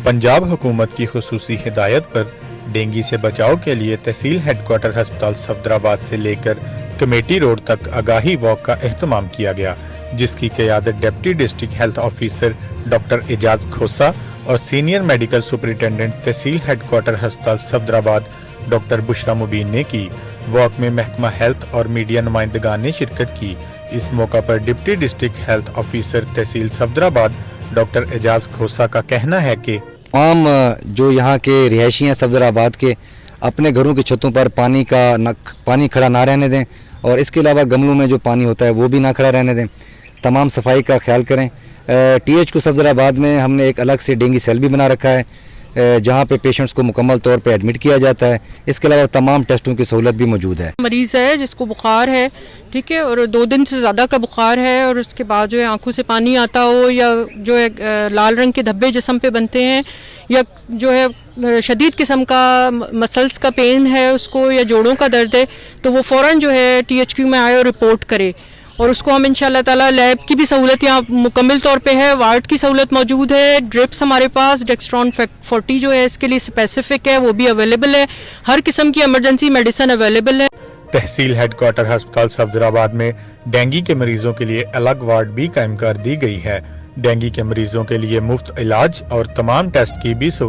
पंजाब हुकूमत की खुसूसी हिदायत पर डेंगू से बचाव के लिए तहसील हेडक्वार्टर अस्पताल सफदराबाद से लेकर कमेटी रोड तक आगाही वॉक का एहतमाम किया गया, जिसकी क़यादत deputy district health officer doctor Ejaz Khosa और senior medical superintendent tehsil headquarter अस्पताल सफदराबाद डॉक्टर बुशरा मुबीन ने की। वॉक में महकमा हेल्थ और मीडिया नुमाइंदगान ने शिरकत की। इस मौका पर डिप्टी डिस्ट्रिक्ट हेल्थ ऑफिसर तहसील सफदराबाद डॉक्टर एजाज खोसा का कहना है कि तमाम जो यहाँ के रिहायशी हैं सफदराबाद के, अपने घरों की छतों पर पानी खड़ा ना रहने दें और इसके अलावा गमलों में जो पानी होता है वो भी ना खड़ा रहने दें। तमाम सफाई का ख्याल करें। TH सफदराबाद में हमने एक अलग से डेंगू सेल भी बना रखा है, जहाँ पे पेशेंट्स को मुकम्मल तौर पे एडमिट किया जाता है। इसके अलावा तमाम टेस्टों की सहूलत भी मौजूद है। मरीज़ है जिसको बुखार है, ठीक है, और 2 दिन से ज़्यादा का बुखार है और उसके बाद जो है आंखों से पानी आता हो या जो है लाल रंग के धब्बे जिस्म पे बनते हैं या जो है शदीद किस्म का मसल्स का पेन है उसको या जोड़ों का दर्द है, तो वो फ़ौरन जो है THQ में आए और रिपोर्ट करे और उसको हम इंशाल्लाह ताला लैब की भी सहूलत यहाँ मुकम्मल तौर पे है, वार्ड की सहूलत मौजूद है, ड्रिप्स हमारे पास डेक्स्ट्रॉन 40 जो है इसके लिए स्पेसिफिक है वो भी अवेलेबल है, हर किस्म की इमरजेंसी मेडिसिन अवेलेबल है। तहसील हेडक्वार्टर अस्पताल सफदराबाद में डेंगू के मरीजों के लिए अलग वार्ड भी कायम कर दी गई है। डेंगू के मरीजों के लिए मुफ्त इलाज और तमाम टेस्ट की भी सहूलत